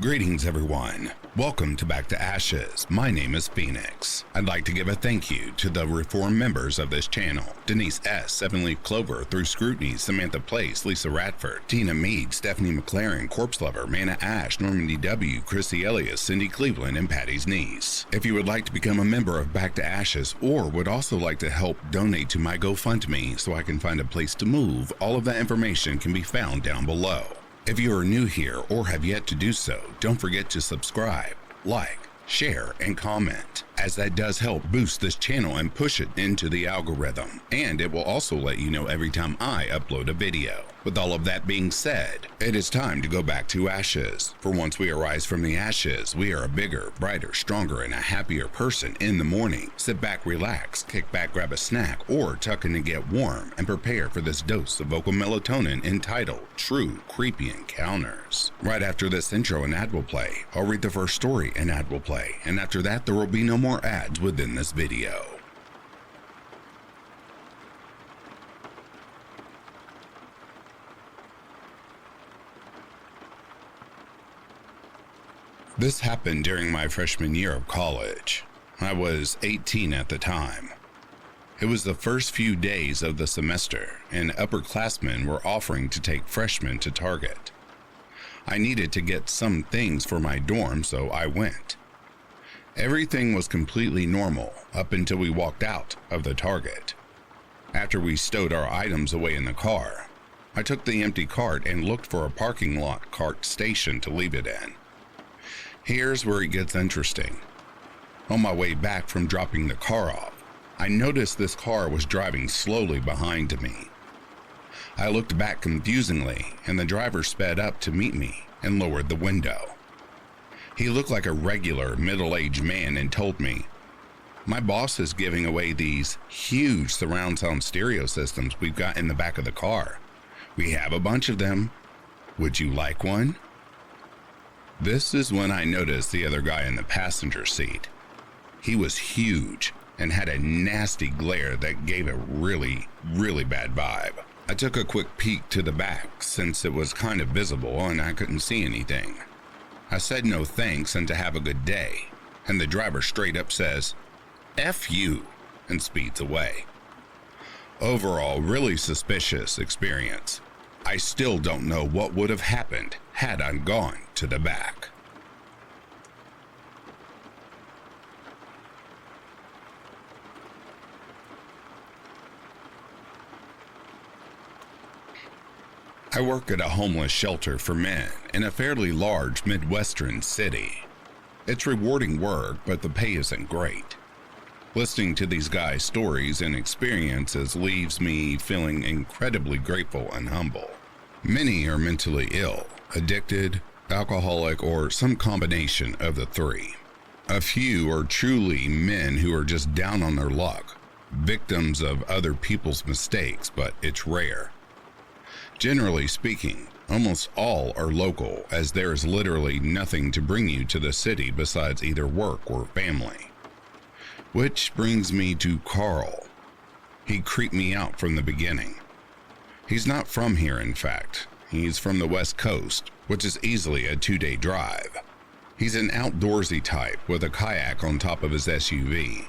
Greetings everyone. Welcome to Back to Ashes. My name is Phoenix. I'd like to give a thank you to the reformed members of this channel. Denise S., Seven Leaf Clover, Through Scrutiny, Samantha Place, Lisa Radford, Tina Mead, Stephanie McLaren, Corpse Lover, Manna Ash, Normandy W., Chrissy Elias, Cindy Cleveland, and Patty's niece. If you would like to become a member of Back to Ashes or would also like to help donate to my GoFundMe so I can find a place to move, all of that information can be found down below. If you are new here or have yet to do so, don't forget to subscribe, like, share, and comment, as that does help boost this channel and push it into the algorithm, and it will also let you know every time I upload a video. With all of that being said, it is time to go back to ashes, for once we arise from the ashes, we are a bigger, brighter, stronger, and a happier person in the morning. Sit back, relax, kick back, grab a snack, or tuck in to get warm, and prepare for this dose of vocal melatonin entitled True Creepy Encounters. Right after this intro, an ad will play. I'll read the first story, an ad will play, and after that there will be no more ads within this video. This happened during my freshman year of college. I was 18 at the time. It was the first few days of the semester, and upperclassmen were offering to take freshmen to Target. I needed to get some things for my dorm, so I went. Everything was completely normal up until we walked out of the Target. After we stowed our items away in the car, I took the empty cart and looked for a parking lot cart station to leave it in. Here's where it gets interesting. On my way back from dropping the car off, I noticed this car was driving slowly behind me. I looked back confusingly, and the driver sped up to meet me and lowered the window. He looked like a regular middle-aged man and told me, "My boss is giving away these huge surround sound stereo systems we've got in the back of the car. We have a bunch of them. Would you like one?" This is when I noticed the other guy in the passenger seat. He was huge and had a nasty glare that gave a really bad vibe. I took a quick peek to the back since it was kind of visible and I couldn't see anything. I said no thanks and to have a good day, and the driver straight up says, "F you," and speeds away. Overall, really suspicious experience. I still don't know what would have happened had I gone to the back. I work at a homeless shelter for men in a fairly large Midwestern city. It's rewarding work, but the pay isn't great. Listening to these guys' stories and experiences leaves me feeling incredibly grateful and humble. Many are mentally ill, addicted, alcoholic, or some combination of the three. A few are truly men who are just down on their luck, victims of other people's mistakes, but it's rare. Generally speaking, almost all are local, as there is literally nothing to bring you to the city besides either work or family. Which brings me to Carl. He creeped me out from the beginning. He's not from here, in fact. He's from the West Coast, which is easily a 2-day drive. He's an outdoorsy type with a kayak on top of his SUV.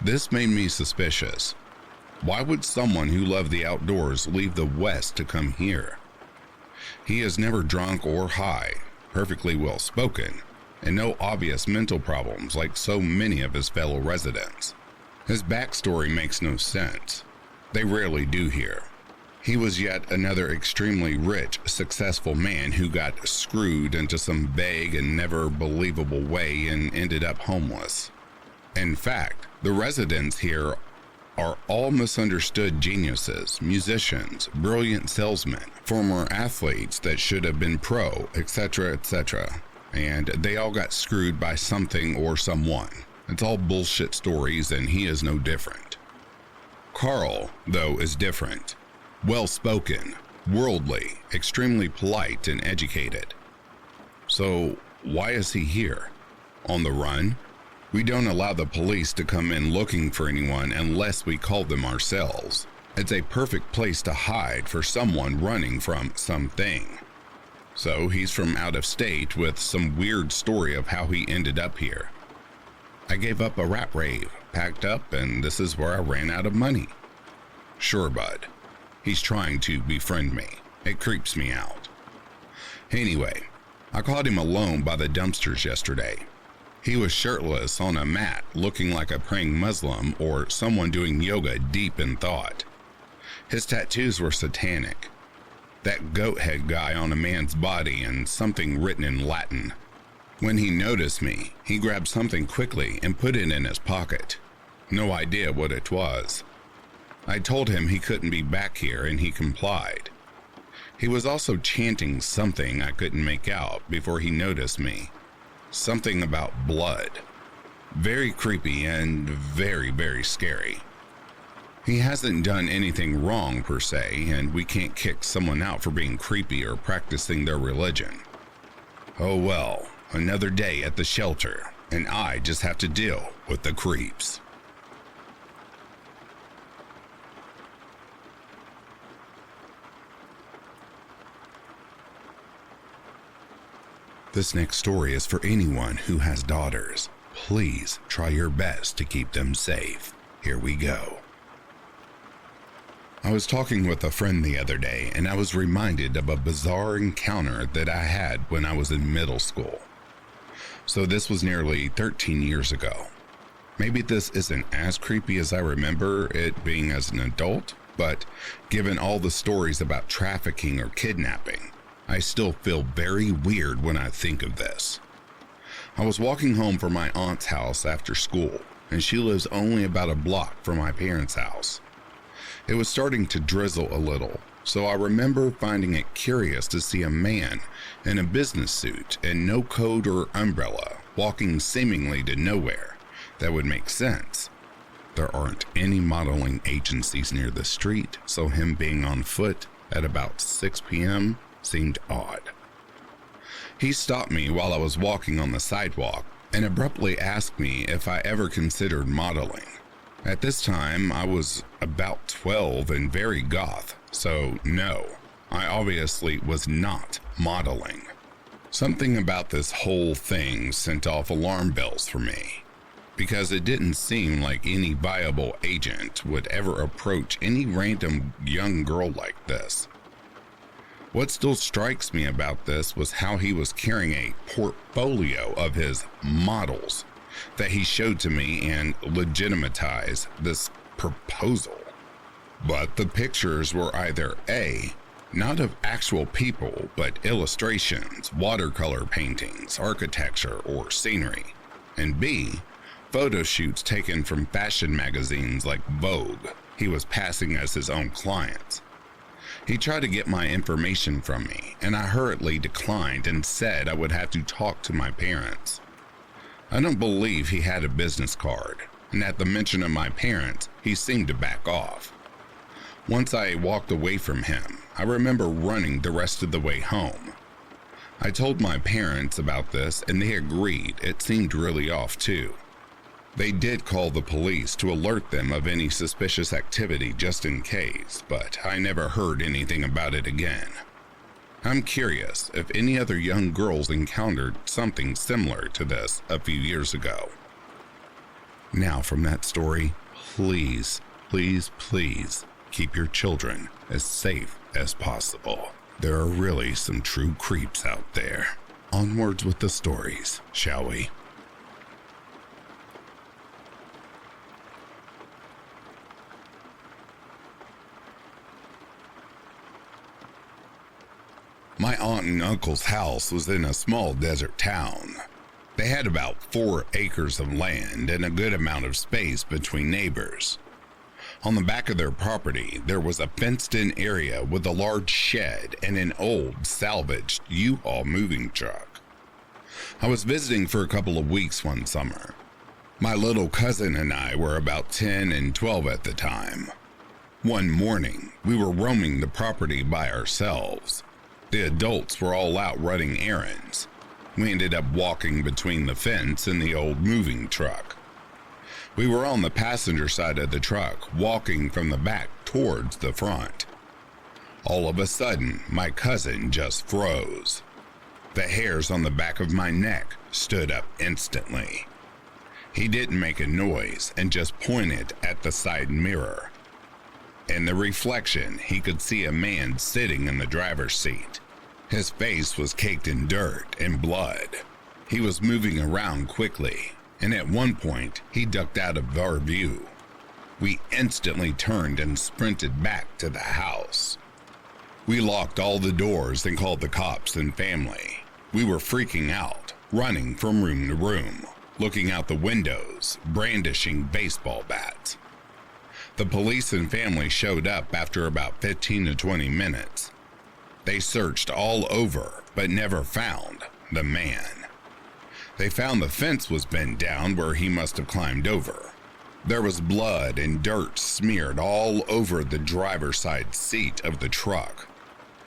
This made me suspicious. Why would someone who loved the outdoors leave the West to come here? He is never drunk or high, perfectly well spoken, and no obvious mental problems like so many of his fellow residents. His backstory makes no sense. They rarely do here. He was yet another extremely rich, successful man who got screwed into some vague and never believable way and ended up homeless. In fact, the residents here are all misunderstood geniuses, musicians, brilliant salesmen, former athletes that should have been pro, etc., etc. And they all got screwed by something or someone. It's all bullshit stories, and he is no different. Carl, though, is different. Well-spoken, worldly, extremely polite and educated. So why is he here? On the run? We don't allow the police to come in looking for anyone unless we call them ourselves. It's a perfect place to hide for someone running from something. So he's from out of state with some weird story of how he ended up here. I gave up a rat rave, packed up, and this is where I ran out of money. Sure, bud. He's trying to befriend me. It creeps me out. Anyway, I caught him alone by the dumpsters yesterday. He was shirtless on a mat, looking like a praying Muslim or someone doing yoga deep in thought. His tattoos were satanic. That goat head guy on a man's body and something written in Latin. When he noticed me, he grabbed something quickly and put it in his pocket. No idea what it was. I told him he couldn't be back here and he complied. He was also chanting something I couldn't make out before he noticed me. Something about blood. Very creepy and very, very scary. He hasn't done anything wrong per se, and we can't kick someone out for being creepy or practicing their religion. Oh well, another day at the shelter, and I just have to deal with the creeps. This next story is for anyone who has daughters. Please try your best to keep them safe. Here we go. I was talking with a friend the other day, and I was reminded of a bizarre encounter that I had when I was in middle school. So this was nearly 13 years ago. Maybe this isn't as creepy as I remember it being as an adult, but given all the stories about trafficking or kidnapping, I still feel very weird when I think of this. I was walking home from my aunt's house after school, and she lives only about a block from my parents' house. It was starting to drizzle a little, so I remember finding it curious to see a man in a business suit and no coat or umbrella walking seemingly to nowhere. That would make sense. There aren't any modeling agencies near the street, so him being on foot at about 6 p.m. seemed odd. He stopped me while I was walking on the sidewalk and abruptly asked me if I ever considered modeling. At this time, I was about 12 and very goth, so no, I obviously was not modeling. Something about this whole thing sent off alarm bells for me, because it didn't seem like any viable agent would ever approach any random young girl like this. What still strikes me about this was how he was carrying a portfolio of his models that he showed to me and legitimatized this proposal. But the pictures were either A, not of actual people, but illustrations, watercolor paintings, architecture, or scenery, and B, photo shoots taken from fashion magazines like Vogue he was passing as his own clients. He tried to get my information from me, and I hurriedly declined and said I would have to talk to my parents. I don't believe he had a business card, and at the mention of my parents, he seemed to back off. Once I walked away from him, I remember running the rest of the way home. I told my parents about this, and they agreed it seemed really off too. They did call the police to alert them of any suspicious activity just in case, but I never heard anything about it again. I'm curious if any other young girls encountered something similar to this a few years ago. Now from that story, please, please, please keep your children as safe as possible. There are really some true creeps out there. Onwards with the stories, shall we? My aunt and uncle's house was in a small desert town. They had about 4 acres of land and a good amount of space between neighbors. On the back of their property, there was a fenced-in area with a large shed and an old salvaged U-Haul moving truck. I was visiting for a couple of weeks one summer. My little cousin and I were about 10 and 12 at the time. One morning, we were roaming the property by ourselves. The adults were all out running errands. We ended up walking between the fence and the old moving truck. We were on the passenger side of the truck, walking from the back towards the front. All of a sudden, my cousin just froze. The hairs on the back of my neck stood up instantly. He didn't make a noise and just pointed at the side mirror. In the reflection, he could see a man sitting in the driver's seat. His face was caked in dirt and blood. He was moving around quickly, and at one point, he ducked out of our view. We instantly turned and sprinted back to the house. We locked all the doors and called the cops and family. We were freaking out, running from room to room, looking out the windows, brandishing baseball bats. The police and family showed up after about 15 to 20 minutes. They searched all over, but never found the man. They found the fence was bent down where he must have climbed over. There was blood and dirt smeared all over the driver's side seat of the truck.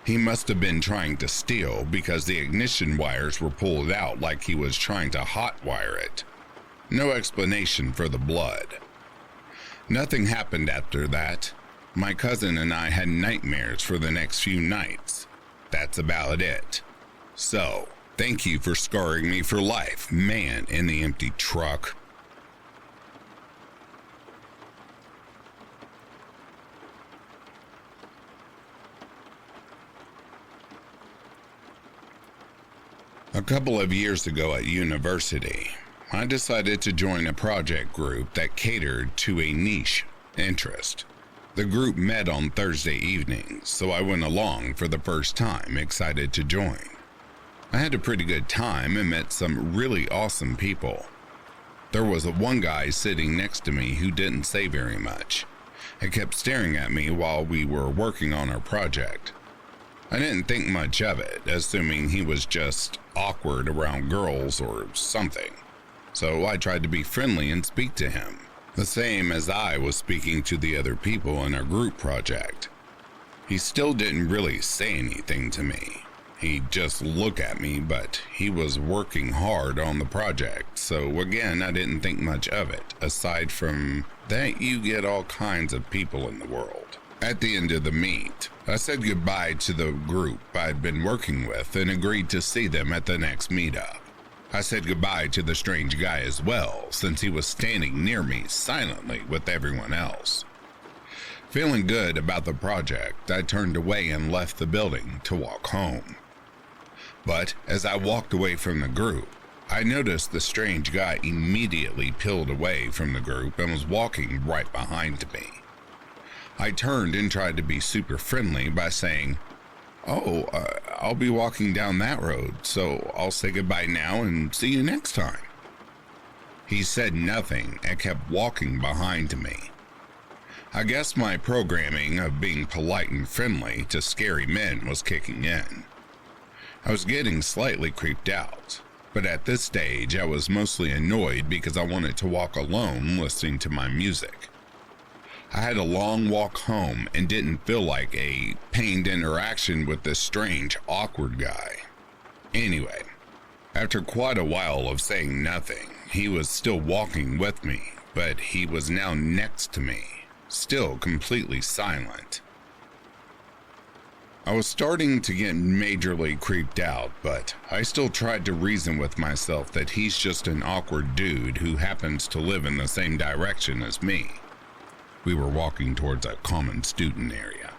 He must have been trying to steal because the ignition wires were pulled out like he was trying to hotwire it. No explanation for the blood. Nothing happened after that. My cousin and I had nightmares for the next few nights. That's about it. So, thank you for scarring me for life, man in the empty truck. A couple of years ago at university, I decided to join a project group that catered to a niche interest. The group met on Thursday evenings, so I went along for the first time, excited to join. I had a pretty good time and met some really awesome people. There was one guy sitting next to me who didn't say very much. He kept staring at me while we were working on our project. I didn't think much of it, assuming he was just awkward around girls or something. So I tried to be friendly and speak to him, the same as I was speaking to the other people in our group project. He still didn't really say anything to me. He'd just look at me, but he was working hard on the project, so again, I didn't think much of it, aside from that you get all kinds of people in the world. At the end of the meet, I said goodbye to the group I'd been working with and agreed to see them at the next meetup. I said goodbye to the strange guy as well, since he was standing near me silently with everyone else. Feeling good about the project, I turned away and left the building to walk home. But as I walked away from the group, I noticed the strange guy immediately peeled away from the group and was walking right behind me. I turned and tried to be super friendly by saying, I'll be walking down that road, so I'll say goodbye now and see you next time. He said nothing and kept walking behind me. I guess my programming of being polite and friendly to scary men was kicking in. I was getting slightly creeped out, but at this stage I was mostly annoyed because I wanted to walk alone listening to my music. I had a long walk home and didn't feel like a pained interaction with this strange, awkward guy. Anyway, after quite a while of saying nothing, he was still walking with me, but he was now next to me, still completely silent. I was starting to get majorly creeped out, but I still tried to reason with myself that he's just an awkward dude who happens to live in the same direction as me. We were walking towards a common student area.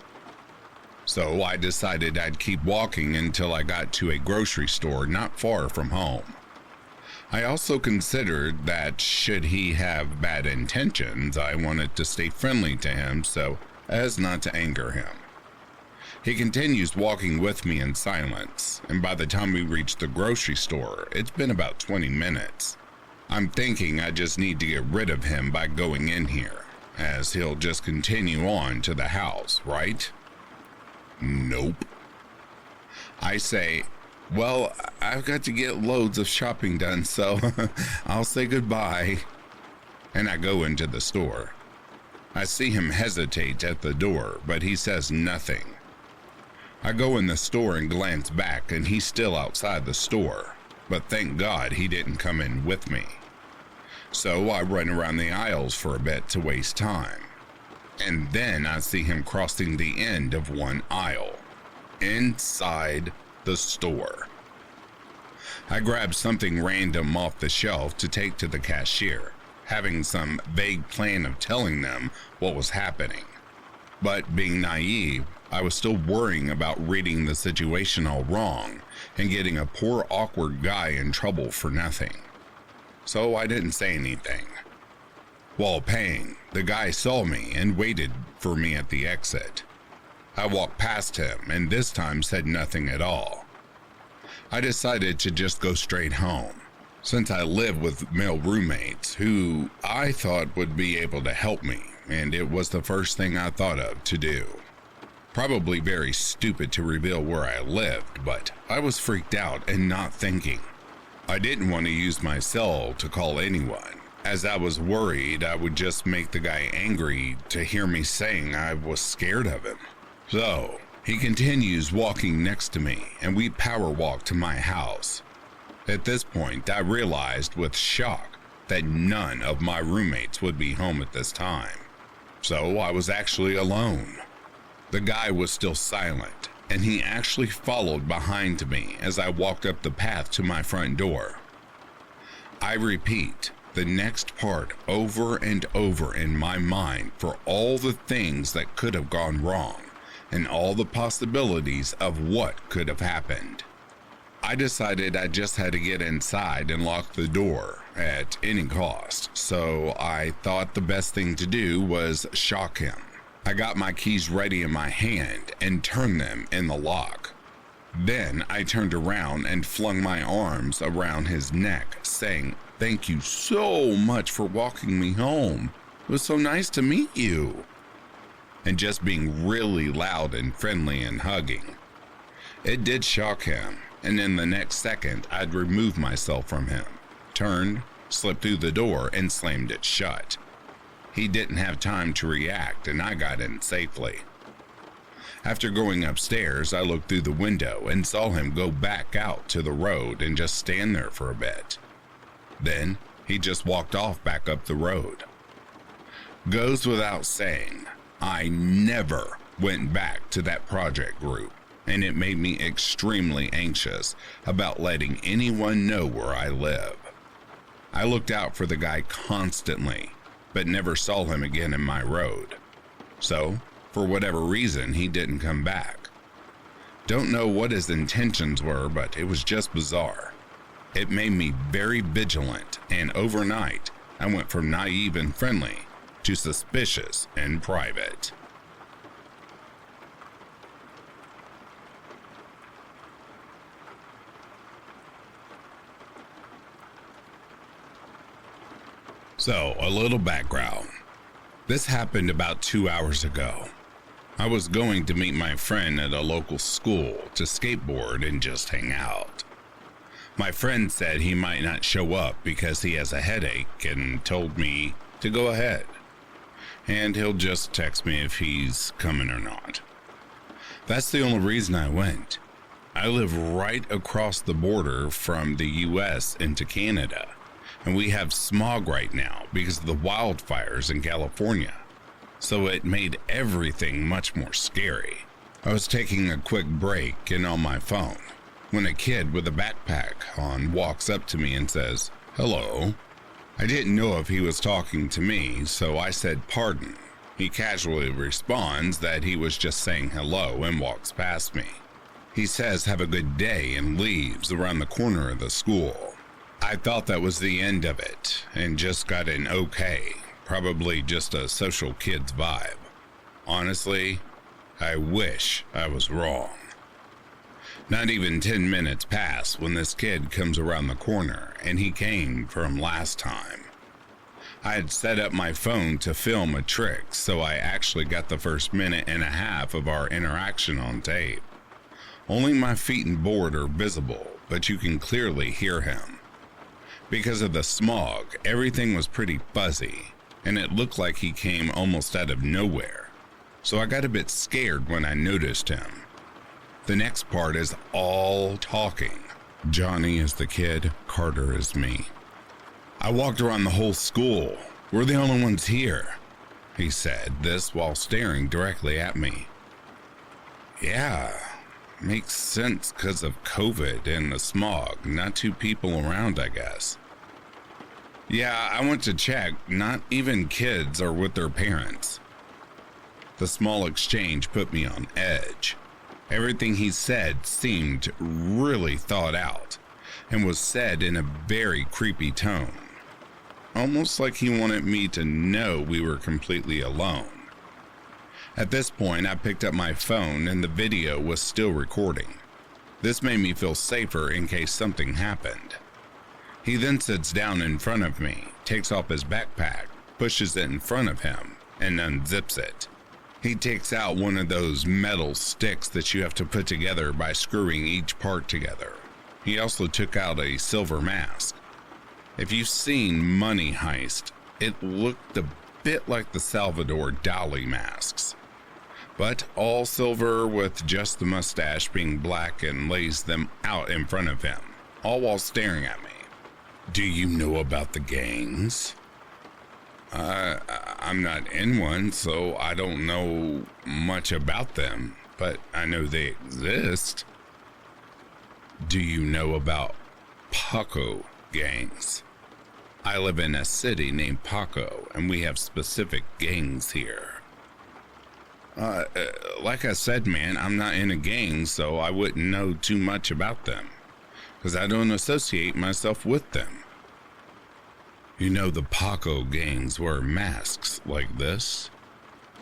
So I decided I'd keep walking until I got to a grocery store not far from home. I also considered that should he have bad intentions, I wanted to stay friendly to him so as not to anger him. He continues walking with me in silence, and by the time we reach the grocery store, it's been about 20 minutes. I'm thinking I just need to get rid of him by going in here, as he'll just continue on to the house, right? Nope. I say, well, I've got to get loads of shopping done, so I'll say goodbye. And I go into the store. I see him hesitate at the door, but he says nothing. I go in the store and glance back, and he's still outside the store, but thank God he didn't come in with me. So I run around the aisles for a bit to waste time. And then I see him crossing the end of one aisle, inside the store. I grabbed something random off the shelf to take to the cashier, having some vague plan of telling them what was happening. But being naive, I was still worrying about reading the situation all wrong and getting a poor awkward guy in trouble for nothing. So I didn't say anything. While paying, the guy saw me and waited for me at the exit. I walked past him and this time said nothing at all. I decided to just go straight home, since I live with male roommates who I thought would be able to help me, and it was the first thing I thought of to do. Probably very stupid to reveal where I lived, but I was freaked out and not thinking. I didn't want to use my cell to call anyone, as I was worried I would just make the guy angry to hear me saying I was scared of him. So, he continues walking next to me, and we power walk to my house. At this point, I realized with shock that none of my roommates would be home at this time. So I was actually alone. The guy was still silent, and he actually followed behind me as I walked up the path to my front door. I repeat the next part over and over in my mind for all the things that could have gone wrong and all the possibilities of what could have happened. I decided I just had to get inside and lock the door at any cost, so I thought the best thing to do was shock him. I got my keys ready in my hand and turned them in the lock. Then I turned around and flung my arms around his neck, saying, "Thank you so much for walking me home. It was so nice to meet you." And just being really loud and friendly and hugging. It did shock him, and in the next second, I'd removed myself from him, turned, slipped through the door, and slammed it shut. He didn't have time to react, and I got in safely. After going upstairs, I looked through the window and saw him go back out to the road and just stand there for a bit. Then, he just walked off back up the road. Goes without saying, I never went back to that project group, and it made me extremely anxious about letting anyone know where I live. I looked out for the guy constantly, but never saw him again in my road. So, for whatever reason, he didn't come back. Don't know what his intentions were, but it was just bizarre. It made me very vigilant, and overnight, I went from naive and friendly to suspicious and private. So, a little background. This happened about 2 hours ago. I was going to meet my friend at a local school to skateboard and just hang out. My friend said he might not show up because he has a headache and told me to go ahead. And he'll just text me if he's coming or not. That's the only reason I went. I live right across the border from the US into Canada, and we have smog right now because of the wildfires in California. So it made everything much more scary. I was taking a quick break and on my phone when a kid with a backpack on walks up to me and says, "Hello." I didn't know if he was talking to me, so I said, "Pardon." He casually responds that he was just saying hello and walks past me. He says, "Have a good day," and leaves around the corner of the school. I thought that was the end of it and just got an okay, probably just a social kid's vibe. Honestly, I wish I was wrong. Not even 10 minutes pass when this kid comes around the corner, and he came from last time. I had set up my phone to film a trick, so I actually got the first minute and a half of our interaction on tape. Only my feet and board are visible, but you can clearly hear him. Because of the smog, everything was pretty fuzzy, and it looked like he came almost out of nowhere, so I got a bit scared when I noticed him. The next part is all talking. Johnny is the kid, Carter is me. "I walked around the whole school. We're the only ones here," he said, this while staring directly at me. "Yeah, Makes sense because of COVID and the smog. Not two people around, I guess. Yeah, I went to check. Not even kids are with their parents. The small exchange put me on edge. Everything he said seemed really thought out and was said in a very creepy tone. Almost like he wanted me to know we were completely alone. At this point, I picked up my phone and the video was still recording. This made me feel safer in case something happened. He then sits down in front of me, takes off his backpack, pushes it in front of him, and unzips it. He takes out one of those metal sticks that you have to put together by screwing each part together. He also took out a silver mask. If you've seen Money Heist, it looked a bit like the Salvador Dali masks, but all silver with just the mustache being black, and lays them out in front of him, all while staring at me. Do you know about the gangs? I'm not in one, so I don't know much about them, but I know they exist. Do you know about Paco gangs? I live in a city named Paco, and we have specific gangs here. Like I said, man, I'm not in a gang, so I wouldn't know too much about them, because I don't associate myself with them. You know, the Paco gangs wear masks like this,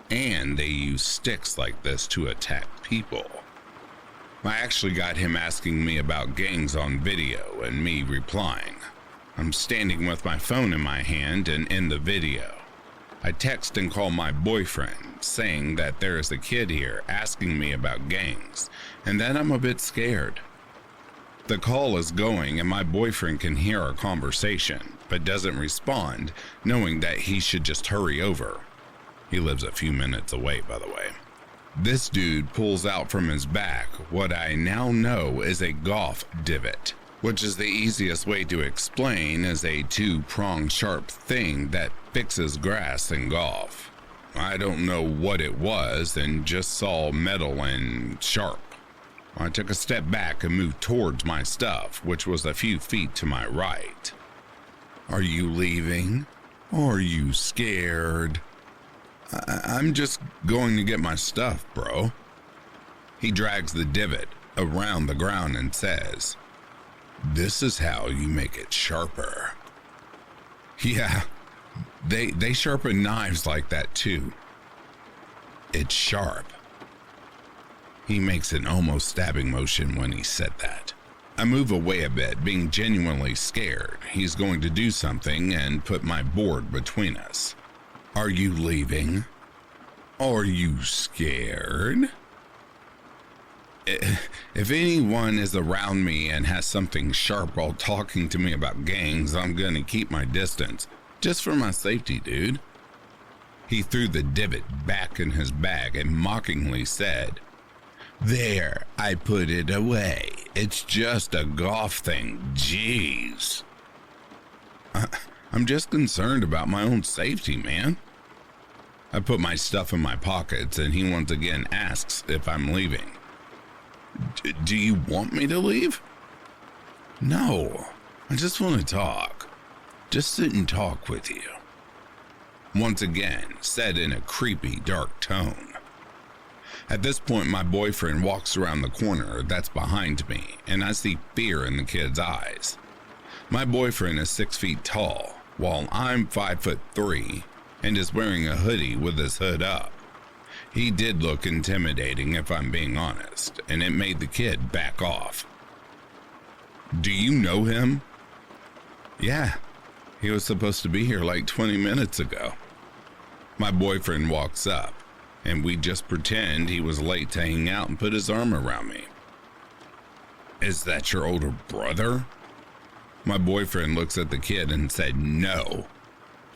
and they use sticks like this to attack people. I actually got him asking me about gangs on video, and me replying. I'm standing with my phone in my hand and in the video. I text and call my boyfriend, saying that there is a kid here asking me about gangs, and that I'm a bit scared. The call is going and my boyfriend can hear our conversation, but doesn't respond, knowing that he should just hurry over. He lives a few minutes away, by the way. This dude pulls out from his back what I now know is a golf divot, which is the easiest way to explain as a two-pronged sharp thing that fixes grass in golf. I don't know what it was and just saw metal and sharp. I took a step back and moved towards my stuff, which was a few feet to my right. Are you leaving? Are you scared? I'm just going to get my stuff, bro. He drags the divot around the ground and says, "This is how you make it sharper." Yeah, they sharpen knives like that too. It's sharp. He makes an almost stabbing motion when he said that. I move away a bit, being genuinely scared he's going to do something and put my board between us. Are you leaving? Are you scared? If anyone is around me and has something sharp while talking to me about gangs, I'm gonna keep my distance, just for my safety, dude. He threw the divot back in his bag and mockingly said, "There, I put it away. It's just a golf thing, jeez." I'm just concerned about my own safety, man. I put my stuff in my pockets and he once again asks if I'm leaving. Do you want me to leave? No, I just want to talk. Just sit and talk with you. Once again, said in a creepy, dark tone. At this point, my boyfriend walks around the corner that's behind me, and I see fear in the kid's eyes. My boyfriend is 6 feet tall, while I'm 5'3", and is wearing a hoodie with his hood up. He did look intimidating, if I'm being honest, and it made the kid back off. Do you know him? Yeah, he was supposed to be here like 20 minutes ago. My boyfriend walks up, and we just pretend he was late to hang out and put his arm around me. Is that your older brother? My boyfriend looks at the kid and said, "No,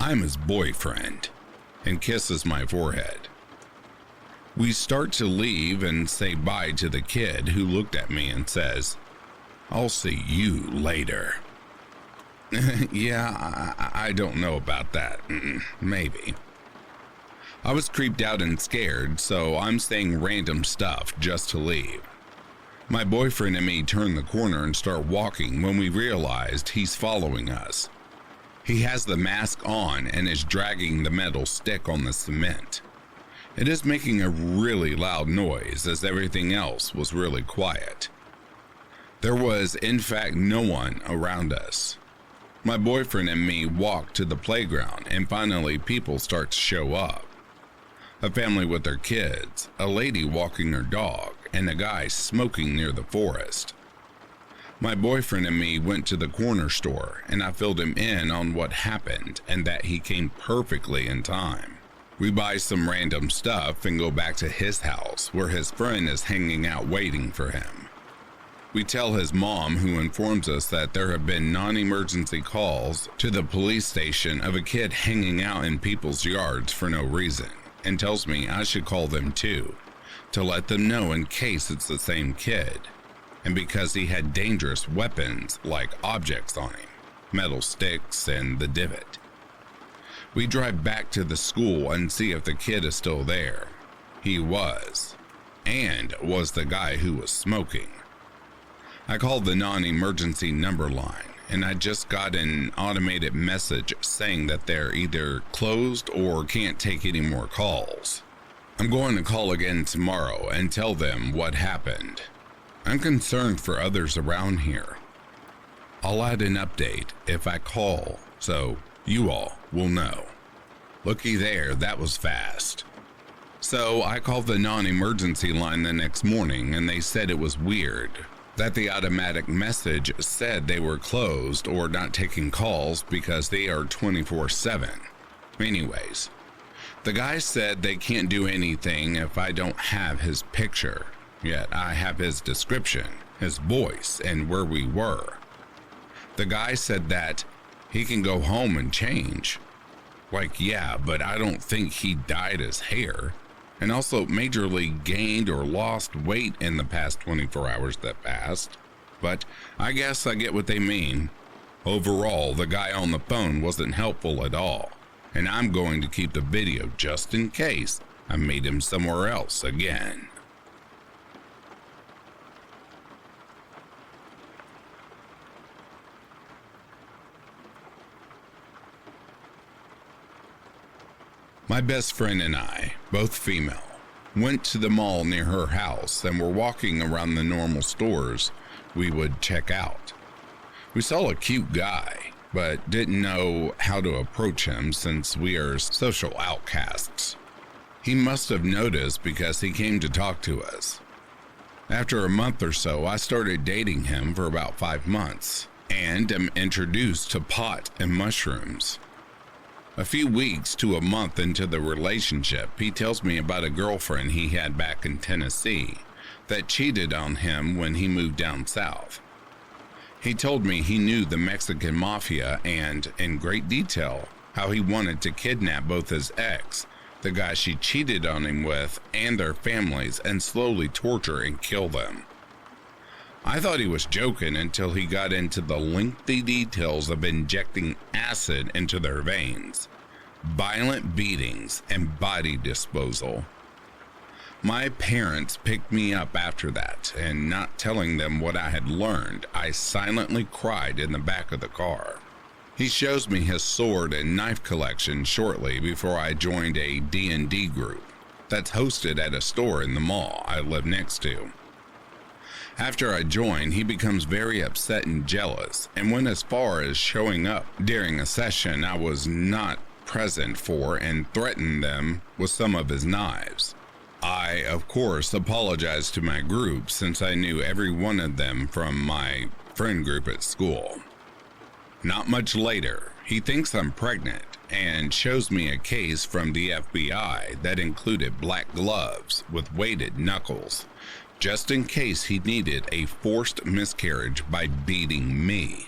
I'm his boyfriend," and kisses my forehead. We start to leave and say bye to the kid, who looked at me and says, "I'll see you later." Yeah, I don't know about that. Maybe. I was creeped out and scared, so I'm saying random stuff just to leave. My boyfriend and me turn the corner and start walking when we realized he's following us. He has the mask on and is dragging the metal stick on the cement. It is making a really loud noise as everything else was really quiet. There was, in fact, no one around us. My boyfriend and me walk to the playground and finally people start to show up. A family with their kids, a lady walking her dog, and a guy smoking near the forest. My boyfriend and me went to the corner store and I filled him in on what happened and that he came perfectly in time. We buy some random stuff and go back to his house where his friend is hanging out waiting for him. We tell his mom, who informs us that there have been non-emergency calls to the police station of a kid hanging out in people's yards for no reason, and tells me I should call them too, to let them know in case it's the same kid. And because he had dangerous weapons like objects on him, metal sticks and the divot. We drive back to the school and see if the kid is still there. He was, and was the guy who was smoking. I called the non-emergency number line and I just got an automated message saying that they're either closed or can't take any more calls. I'm going to call again tomorrow and tell them what happened. I'm concerned for others around here. I'll add an update if I call, so you all will know. Looky there, that was fast. So I called the non-emergency line the next morning and they said it was weird that the automatic message said they were closed or not taking calls because they are 24/7. Anyways, the guy said they can't do anything if I don't have his picture. Yet I have his description, his voice, and where we were. The guy said that he can go home and change. Like, yeah, but I don't think he dyed his hair, and also majorly gained or lost weight in the past 24 hours that passed. But I guess I get what they mean. Overall, the guy on the phone wasn't helpful at all, and I'm going to keep the video just in case I meet him somewhere else again. My best friend and I, both female, went to the mall near her house and were walking around the normal stores we would check out. We saw a cute guy, but didn't know how to approach him since we are social outcasts. He must have noticed because he came to talk to us. After a month or so, I started dating him for about 5 months and am introduced to pot and mushrooms. A few weeks to a month into the relationship, he tells me about a girlfriend he had back in Tennessee that cheated on him when he moved down south. He told me he knew the Mexican mafia and, in great detail, how he wanted to kidnap both his ex, the guy she cheated on him with, and their families and slowly torture and kill them. I thought he was joking until he got into the lengthy details of injecting acid into their veins, violent beatings, and body disposal. My parents picked me up after that, and not telling them what I had learned, I silently cried in the back of the car. He shows me his sword and knife collection shortly before I joined a D&D group that's hosted at a store in the mall I live next to. After I join, he becomes very upset and jealous and went as far as showing up during a session I was not present for and threatened them with some of his knives. I, of course, apologized to my group since I knew every one of them from my friend group at school. Not much later, he thinks I'm pregnant and shows me a case from the FBI that included black gloves with weighted knuckles, just in case he needed a forced miscarriage by beating me.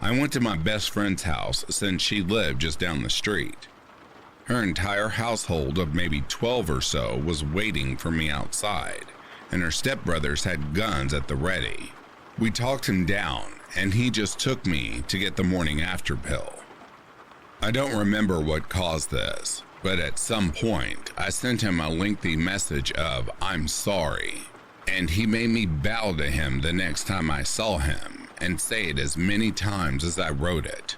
I went to my best friend's house since she lived just down the street. Her entire household of maybe 12 or so was waiting for me outside, and her stepbrothers had guns at the ready. We talked him down, and he just took me to get the morning after pill. I don't remember what caused this, but at some point, I sent him a lengthy message of, "I'm sorry," and he made me bow to him the next time I saw him and say it as many times as I wrote it.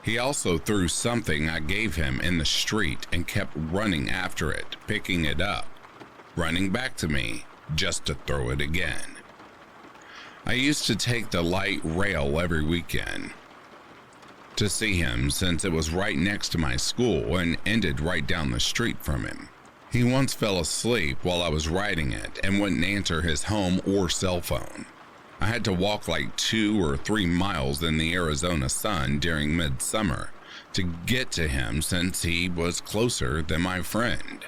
He also threw something I gave him in the street and kept running after it, picking it up, running back to me just to throw it again. I used to take the light rail every weekend to see him since it was right next to my school and ended right down the street from him. He once fell asleep while I was riding it and wouldn't answer his home or cell phone. I had to walk like 2 or 3 miles in the Arizona sun during midsummer to get to him since he was closer than my friend.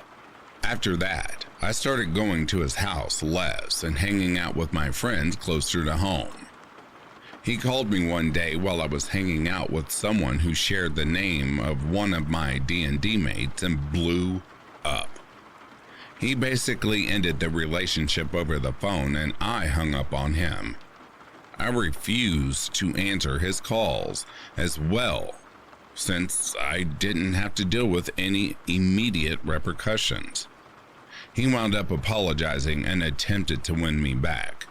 After that, I started going to his house less and hanging out with my friends closer to home. He called me one day while I was hanging out with someone who shared the name of one of my D&D mates and blew up. He basically ended the relationship over the phone and I hung up on him. I refused to answer his calls as well, since I didn't have to deal with any immediate repercussions. He wound up apologizing and attempted to win me back.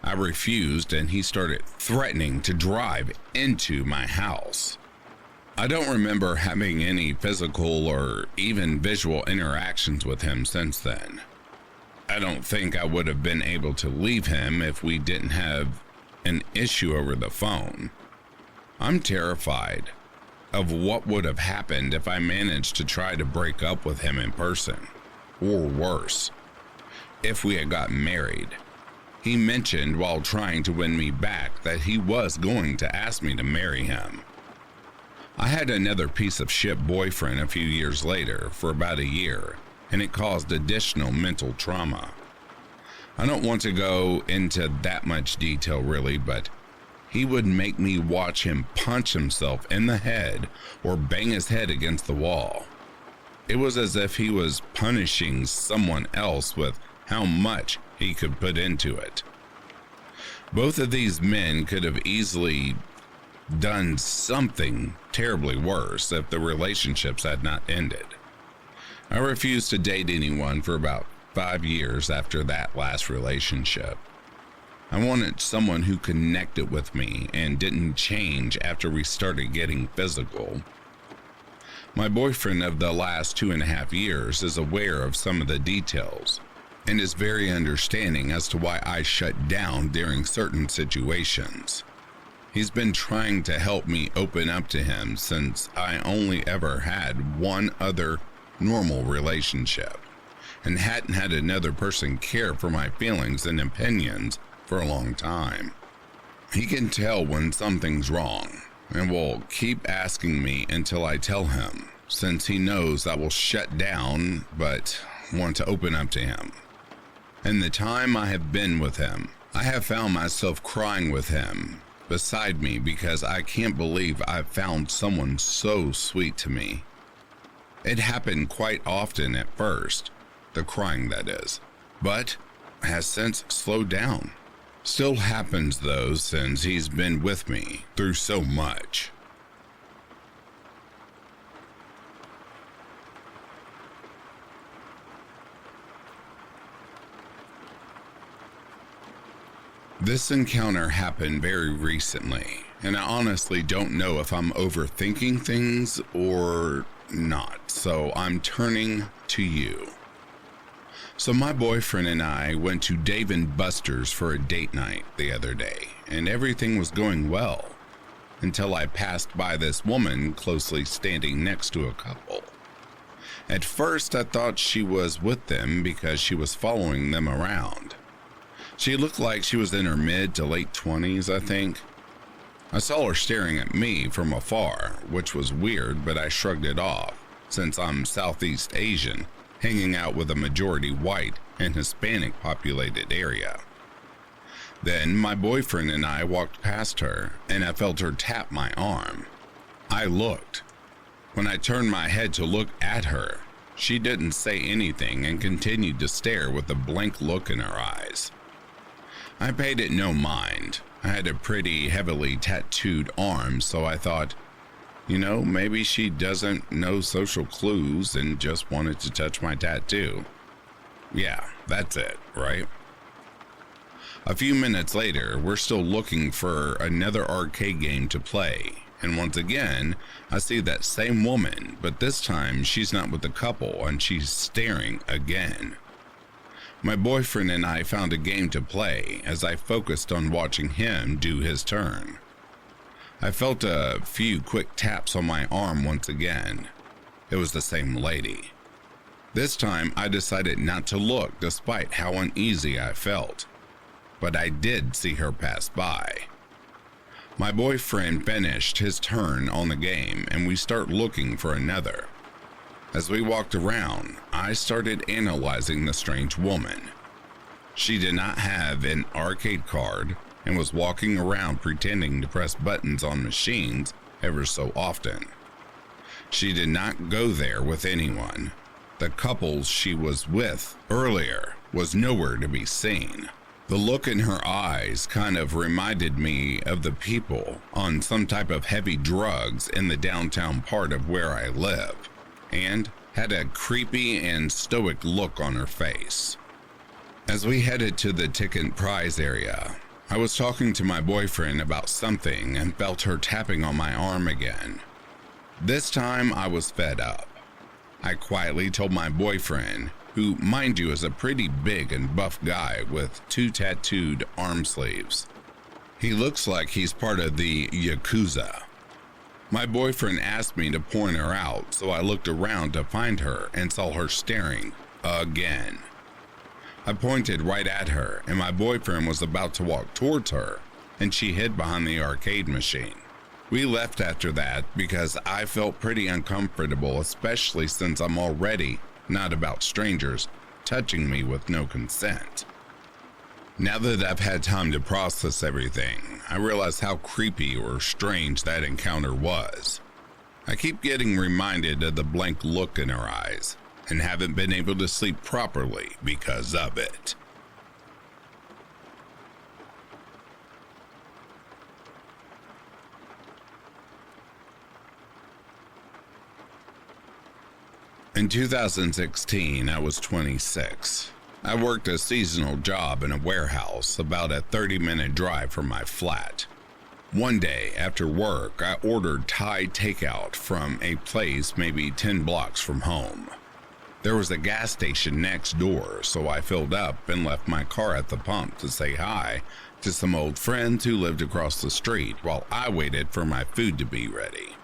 I refused and he started threatening to drive into my house. I don't remember having any physical or even visual interactions with him since then. I don't think I would have been able to leave him if we didn't have an issue over the phone. I'm terrified of what would have happened if I managed to try to break up with him in person, or worse, if we had gotten married. He mentioned while trying to win me back that he was going to ask me to marry him. I had another piece of shit boyfriend a few years later for about a year, and it caused additional mental trauma. I don't want to go into that much detail really, but he would make me watch him punch himself in the head or bang his head against the wall. It was as if he was punishing someone else with how much he could put into it. Both of these men could have easily done something terribly worse if the relationships had not ended. I refused to date anyone for about 5 years after that last relationship. I wanted someone who connected with me and didn't change after we started getting physical. My boyfriend of the last 2.5 years is aware of some of the details and is very understanding as to why I shut down during certain situations. He's been trying to help me open up to him since I only ever had one other normal relationship and hadn't had another person care for my feelings and opinions for a long time. He can tell when something's wrong and will keep asking me until I tell him, since he knows I will shut down but want to open up to him. In the time I have been with him, I have found myself crying with him beside me because I can't believe I've found someone so sweet to me. It happened quite often at first, the crying that is, but has since slowed down. Still happens though, since he's been with me through so much. This encounter happened very recently, and I honestly don't know if I'm overthinking things or not, so I'm turning to you. So my boyfriend and I went to Dave & Buster's for a date night the other day, and everything was going well until I passed by this woman closely standing next to a couple. At first I thought she was with them because she was following them around. She looked like she was in her mid to late 20s, I think. I saw her staring at me from afar, which was weird, but I shrugged it off since I'm Southeast Asian, hanging out with a majority white and Hispanic populated area. Then my boyfriend and I walked past her and I felt her tap my arm. I looked. When I turned my head to look at her, she didn't say anything and continued to stare with a blank look in her eyes. I paid it no mind. I had a pretty heavily tattooed arm, so I thought, maybe she doesn't know social clues and just wanted to touch my tattoo. Yeah, that's it, right? A few minutes later, we're still looking for another arcade game to play, and once again, I see that same woman, but this time she's not with the couple and she's staring again. My boyfriend and I found a game to play as I focused on watching him do his turn. I felt a few quick taps on my arm once again. It was the same lady. This time I decided not to look despite how uneasy I felt, but I did see her pass by. My boyfriend finished his turn on the game and we start looking for another. As we walked around, I started analyzing the strange woman. She did not have an arcade card and was walking around pretending to press buttons on machines ever so often. She did not go there with anyone. The couple she was with earlier was nowhere to be seen. The look in her eyes kind of reminded me of the people on some type of heavy drugs in the downtown part of where I live, and had a creepy and stoic look on her face. As we headed to the ticket prize area, I was talking to my boyfriend about something and felt her tapping on my arm again. This time I was fed up. I quietly told my boyfriend, who, mind you, is a pretty big and buff guy with 2 tattooed arm sleeves. He looks like he's part of the Yakuza. My boyfriend asked me to point her out, so I looked around to find her and saw her staring again. I pointed right at her, and my boyfriend was about to walk towards her, and she hid behind the arcade machine. We left after that because I felt pretty uncomfortable, especially since I'm already not about strangers touching me with no consent. Now that I've had time to process everything, I realize how creepy or strange that encounter was. I keep getting reminded of the blank look in her eyes and haven't been able to sleep properly because of it. In 2016, I was 26. I worked a seasonal job in a warehouse about a 30-minute drive from my flat. One day after work, I ordered Thai takeout from a place maybe 10 blocks from home. There was a gas station next door, so I filled up and left my car at the pump to say hi to some old friends who lived across the street while I waited for my food to be ready.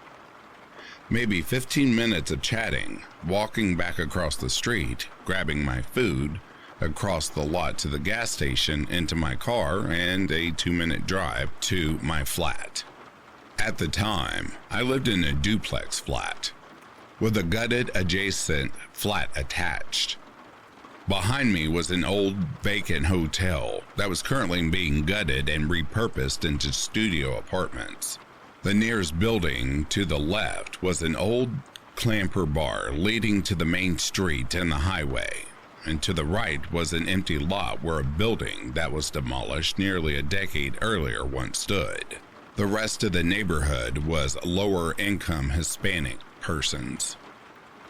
Maybe 15 minutes of chatting, walking back across the street, grabbing my food, across the lot to the gas station, into my car, and a 2-minute drive to my flat. At the time, I lived in a duplex flat, with a gutted adjacent flat attached. Behind me was an old vacant hotel that was currently being gutted and repurposed into studio apartments. The nearest building to the left was an old clamper bar leading to the main street and the highway, and to the right was an empty lot where a building that was demolished nearly a decade earlier once stood. The rest of the neighborhood was lower income Hispanic persons.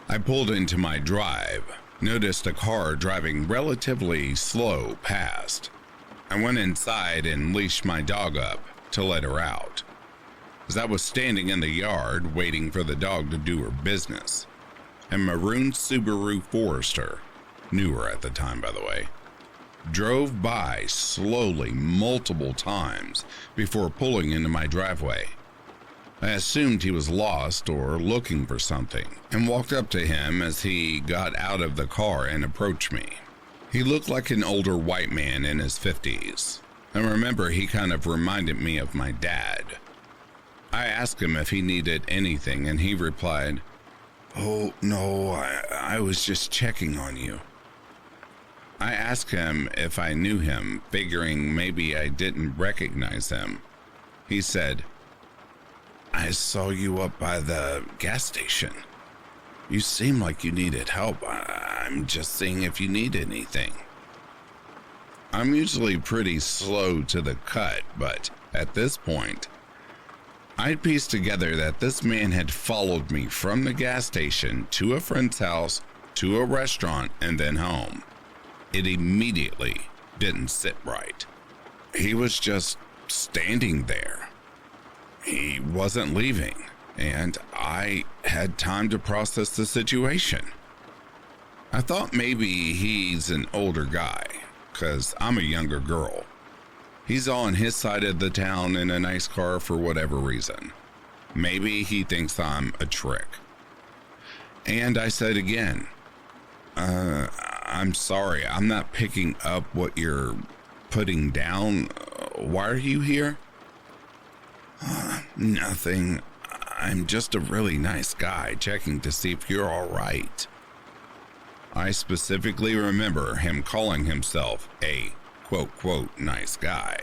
I pulled into my drive, noticed a car driving relatively slow past. I went inside and leashed my dog up to let her out. As I was standing in the yard waiting for the dog to do her business, a maroon Subaru Forester, newer at the time by the way, drove by slowly multiple times before pulling into my driveway. I assumed he was lost or looking for something and walked up to him as he got out of the car and approached me. He looked like an older white man in his 50s. I remember he kind of reminded me of my dad. I asked him if he needed anything, and he replied, "Oh, no, I was just checking on you." I asked him if I knew him, figuring maybe I didn't recognize him. He said, "I saw you up by the gas station. You seem like you needed help. I'm just seeing if you need anything." I'm usually pretty slow to the cut, but at this point, I'd pieced together that this man had followed me from the gas station to a friend's house, to a restaurant, and then home. It immediately didn't sit right. He was just standing there. He wasn't leaving, and I had time to process the situation. I thought maybe he's an older guy, 'cause I'm a younger girl. He's on his side of the town in a nice car for whatever reason. Maybe he thinks I'm a trick. And I said again, I'm sorry, I'm not picking up what you're putting down. Why are you here? Nothing. I'm just a really nice guy checking to see if you're all right. I specifically remember him calling himself a quote, nice guy.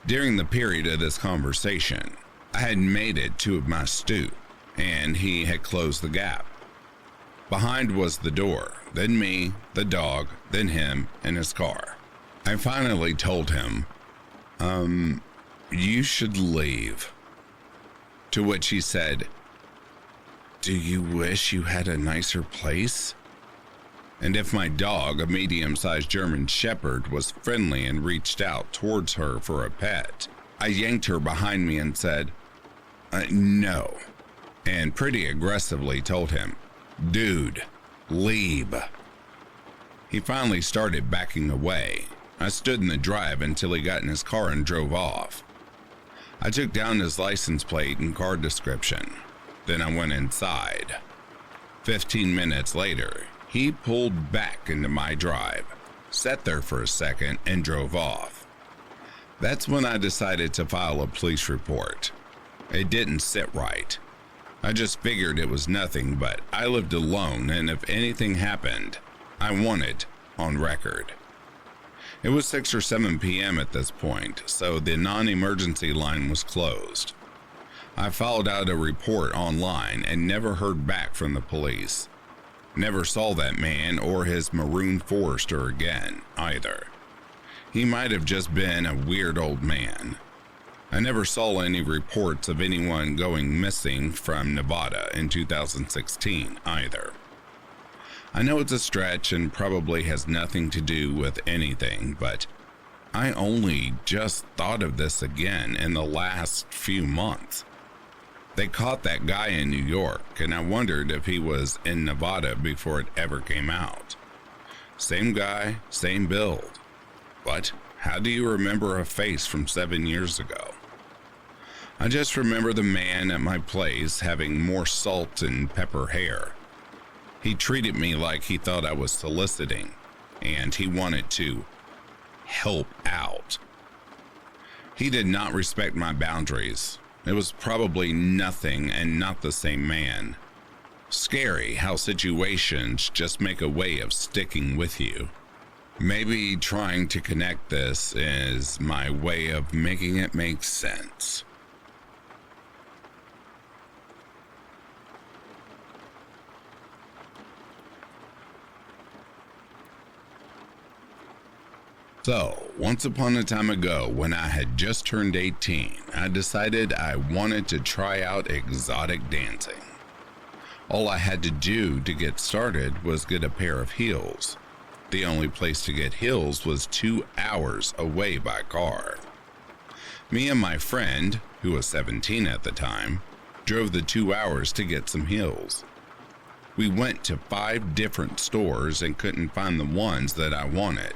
During the period of this conversation, I had made it to my stoop, and he had closed the gap. Behind was the door, then me, the dog, then him, and his car. I finally told him, you should leave. To which he said, do you wish you had a nicer place? And if my dog, a medium-sized German Shepherd, was friendly and reached out towards her for a pet, I yanked her behind me and said, no, and pretty aggressively told him, dude, leave. He finally started backing away. I stood in the drive until he got in his car and drove off. I took down his license plate and car description. Then I went inside. 15 minutes later, he pulled back into my drive, sat there for a second, and drove off. That's when I decided to file a police report. It didn't sit right. I just figured it was nothing, but I lived alone, and if anything happened, I want it on record. It was 6 or 7 p.m. at this point, so the non-emergency line was closed. I filed out a report online and never heard back from the police. Never saw that man or his maroon Forester again, either. He might have just been a weird old man. I never saw any reports of anyone going missing from Nevada in 2016, either. I know it's a stretch and probably has nothing to do with anything, but I only just thought of this again in the last few months. They caught that guy in New York, and I wondered if he was in Nevada before it ever came out. Same guy, same build. But how do you remember a face from 7 years ago? I just remember the man at my place having more salt and pepper hair. He treated me like he thought I was soliciting, and he wanted to help out. He did not respect my boundaries. It was probably nothing and not the same man. Scary how situations just make a way of sticking with you. Maybe trying to connect this is my way of making it make sense. So, once upon a time ago, when I had just turned 18, I decided I wanted to try out exotic dancing. All I had to do to get started was get a pair of heels. The only place to get heels was 2 hours away by car. Me and my friend, who was 17 at the time, drove the 2 hours to get some heels. We went to 5 different stores and couldn't find the ones that I wanted.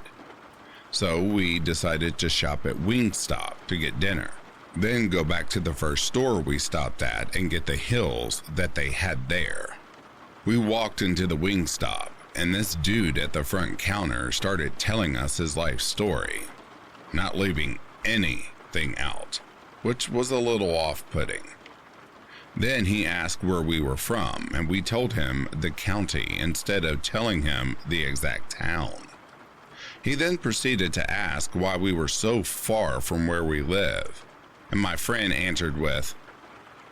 So we decided to shop at Wingstop to get dinner, then go back to the first store we stopped at and get the heels that they had there. We walked into the Wingstop, and this dude at the front counter started telling us his life story, not leaving anything out, which was a little off-putting. Then he asked where we were from, and we told him the county instead of telling him the exact town. He then proceeded to ask why we were so far from where we live, and my friend answered with,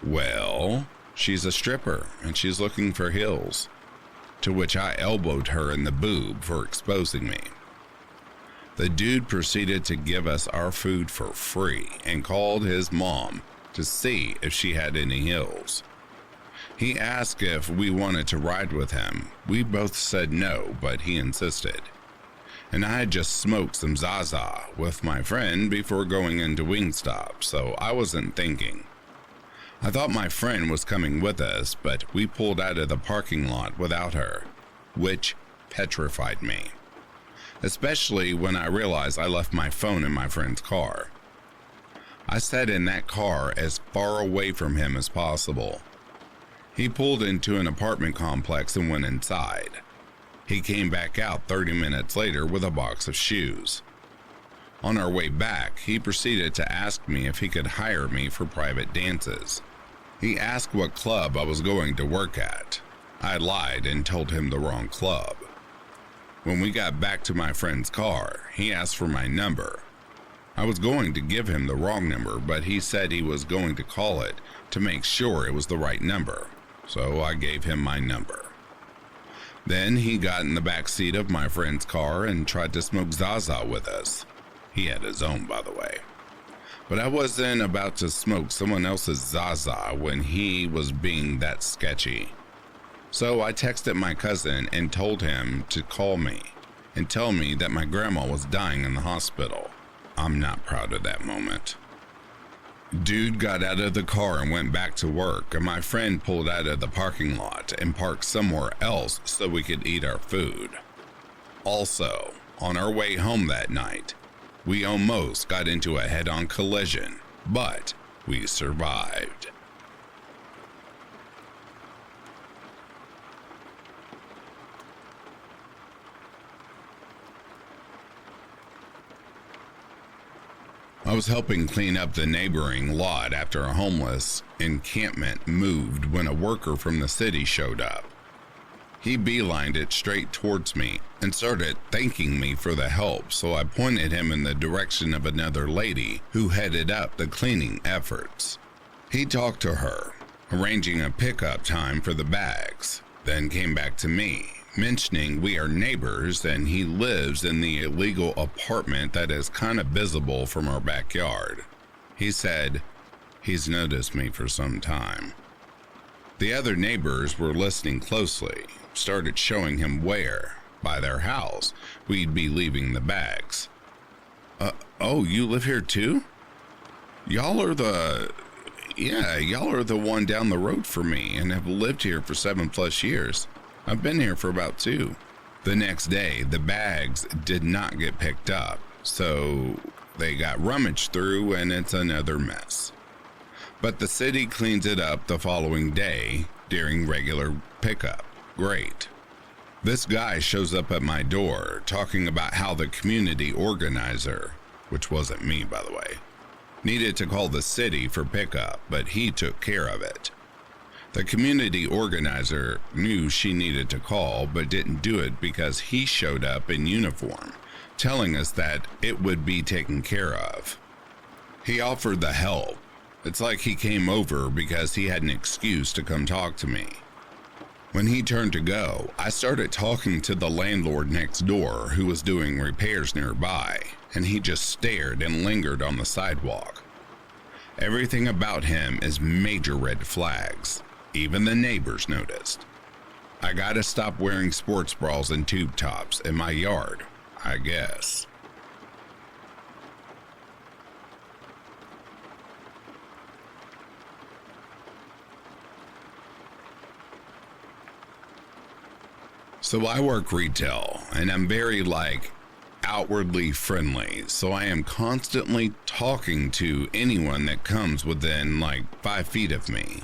well, she's a stripper and she's looking for heels, to which I elbowed her in the boob for exposing me. The dude proceeded to give us our food for free and called his mom to see if she had any heels. He asked if we wanted to ride with him. We both said no, but he insisted. and I had just smoked some Zaza with my friend before going into Wingstop, so I wasn't thinking. I thought my friend was coming with us, but we pulled out of the parking lot without her, which petrified me, especially when I realized I left my phone in my friend's car. I sat in that car as far away from him as possible. He pulled into an apartment complex and went inside. He came back out 30 minutes later with a box of shoes. On our way back, he proceeded to ask me if he could hire me for private dances. He asked what club I was going to work at. I lied and told him the wrong club. When we got back to my friend's car, he asked for my number. I was going to give him the wrong number, but he said he was going to call it to make sure it was the right number, so I gave him my number. Then he got in the back seat of my friend's car and tried to smoke Zaza with us. He had his own, by the way. But I wasn't about to smoke someone else's Zaza when he was being that sketchy. So I texted my cousin and told him to call me and tell me that my grandma was dying in the hospital. I'm not proud of that moment. Dude got out of the car and went back to work, and my friend pulled out of the parking lot and parked somewhere else so we could eat our food. Also, on our way home that night, we almost got into a head-on collision, but we survived. I was helping clean up the neighboring lot after a homeless encampment moved when a worker from the city showed up. He beelined it straight towards me and started thanking me for the help, so I pointed him in the direction of another lady who headed up the cleaning efforts. He talked to her, arranging a pickup time for the bags, then came back to me, mentioning we are neighbors and he lives in the illegal apartment that is kind of visible from our backyard. He said he's noticed me for some time. The other neighbors were listening closely, started showing him where, by their house, we'd be leaving the bags. Oh, you live here too? Y'all are the one down the road from me and have lived here for 7+ years. I've been here for about 2. The next day, the bags did not get picked up, so they got rummaged through and it's another mess. But the city cleans it up the following day during regular pickup. Great. This guy shows up at my door talking about how the community organizer, which wasn't me by the way, needed to call the city for pickup, but he took care of it. The community organizer knew she needed to call, but didn't do it because he showed up in uniform, telling us that it would be taken care of. He offered the help. It's like he came over because he had an excuse to come talk to me. When he turned to go, I started talking to the landlord next door who was doing repairs nearby, and he just stared and lingered on the sidewalk. Everything about him is major red flags. Even the neighbors noticed. I gotta stop wearing sports bras and tube tops in my yard, I guess. So I work retail, and I'm very outwardly friendly, so I am constantly talking to anyone that comes within 5 feet of me.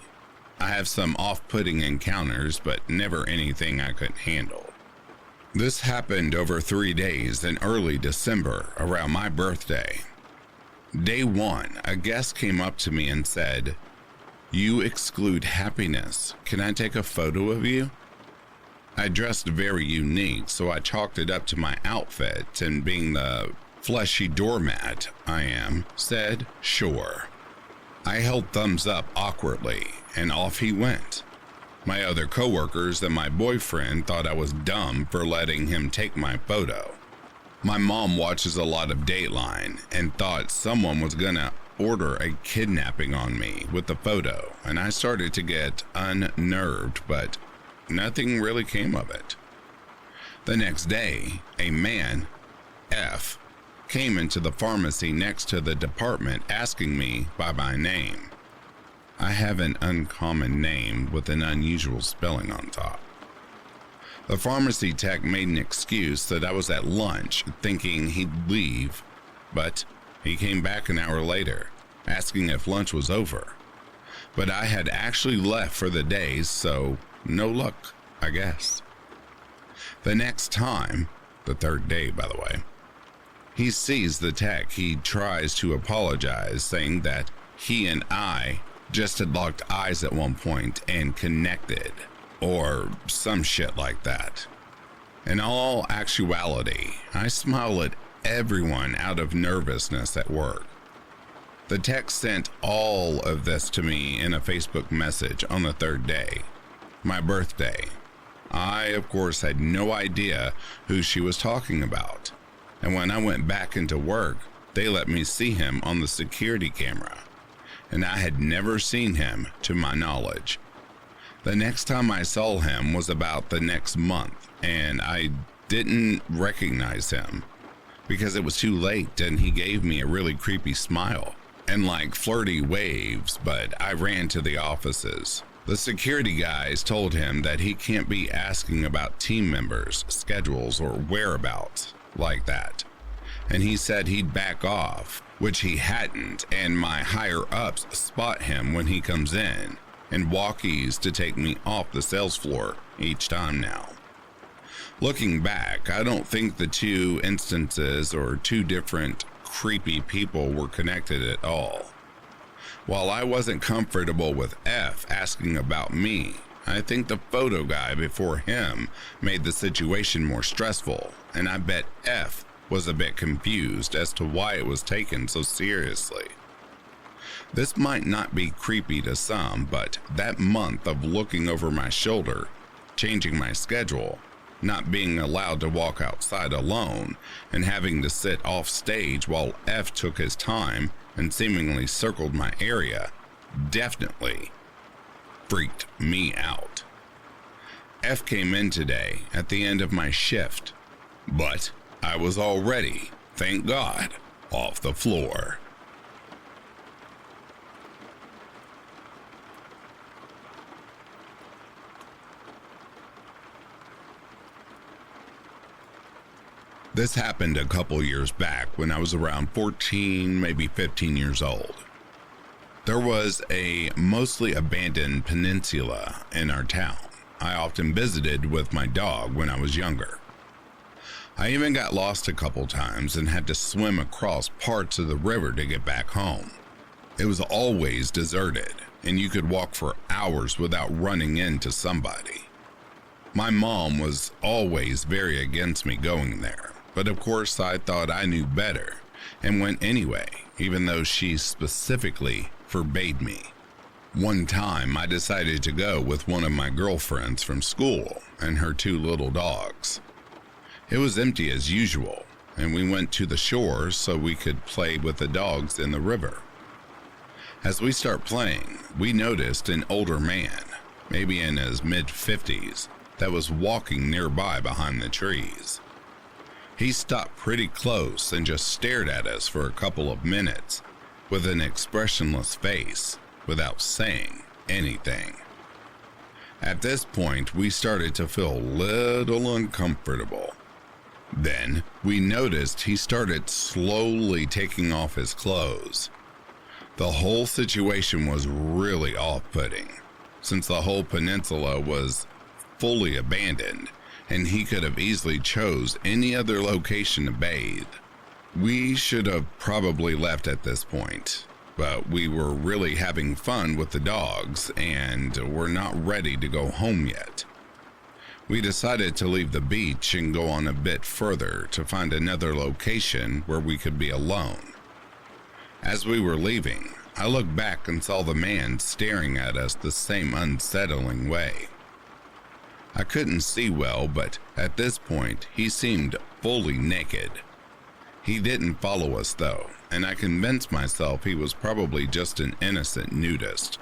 I have some off-putting encounters, but never anything I couldn't handle. This happened over 3 days in early December, around my birthday. Day 1, a guest came up to me and said, "You exclude happiness. Can I take a photo of you?" I dressed very unique, so I chalked it up to my outfit, and being the fleshy doormat I am, said, "Sure." I held thumbs up awkwardly, and off he went. My other coworkers and my boyfriend thought I was dumb for letting him take my photo. My mom watches a lot of Dateline and thought someone was gonna order a kidnapping on me with the photo, and I started to get unnerved, but nothing really came of it. The next day, a man F, came into the pharmacy next to the department asking me by my name. I have an uncommon name with an unusual spelling on top. The pharmacy tech made an excuse that I was at lunch, thinking he'd leave, but he came back an hour later, asking if lunch was over. But I had actually left for the day, so no luck, I guess. The next time, the third day by the way, he sees the tech, he tries to apologize, saying that he and I just had locked eyes at one point and connected, or some shit like that. In all actuality, I smile at everyone out of nervousness at work. The tech sent all of this to me in a Facebook message on the third day, my birthday. I, of course, had no idea who she was talking about, and when I went back into work, they let me see him on the security camera, and I had never seen him to my knowledge. The next time I saw him was about the next month, and I didn't recognize him because it was too late, and he gave me a really creepy smile and like flirty waves, but I ran to the offices. The security guys told him that he can't be asking about team members, schedules, or whereabouts like that, and he said he'd back off, which he hadn't, and my higher-ups spot him when he comes in and walkies to take me off the sales floor each time now. Looking back, I don't think the two instances or two different creepy people were connected at all. While I wasn't comfortable with F asking about me, I think the photo guy before him made the situation more stressful, and I bet F was a bit confused as to why it was taken so seriously. This might not be creepy to some, but that month of looking over my shoulder, changing my schedule, not being allowed to walk outside alone, and having to sit off stage while F took his time and seemingly circled my area, definitely freaked me out. F came in today at the end of my shift, but I was already, thank God, off the floor. This happened a couple years back when I was around 14, maybe 15 years old. There was a mostly abandoned peninsula in our town. I often visited with my dog when I was younger. I even got lost a couple times and had to swim across parts of the river to get back home. It was always deserted, and you could walk for hours without running into somebody. My mom was always very against me going there. But of course I thought I knew better and went anyway, even though she specifically forbade me. One time I decided to go with one of my girlfriends from school and her two little dogs. It was empty as usual, and we went to the shore so we could play with the dogs in the river. As we start playing, we noticed an older man, maybe in his mid-50s, that was walking nearby behind the trees. He stopped pretty close and just stared at us for a couple of minutes with an expressionless face without saying anything. At this point, we started to feel a little uncomfortable. Then we noticed he started slowly taking off his clothes. The whole situation was really off-putting, since the whole peninsula was fully abandoned and he could have easily chose any other location to bathe. We should have probably left at this point, but we were really having fun with the dogs and were not ready to go home yet. We decided to leave the beach and go on a bit further to find another location where we could be alone. As we were leaving, I looked back and saw the man staring at us the same unsettling way. I couldn't see well, but at this point, he seemed fully naked. He didn't follow us though, and I convinced myself he was probably just an innocent nudist.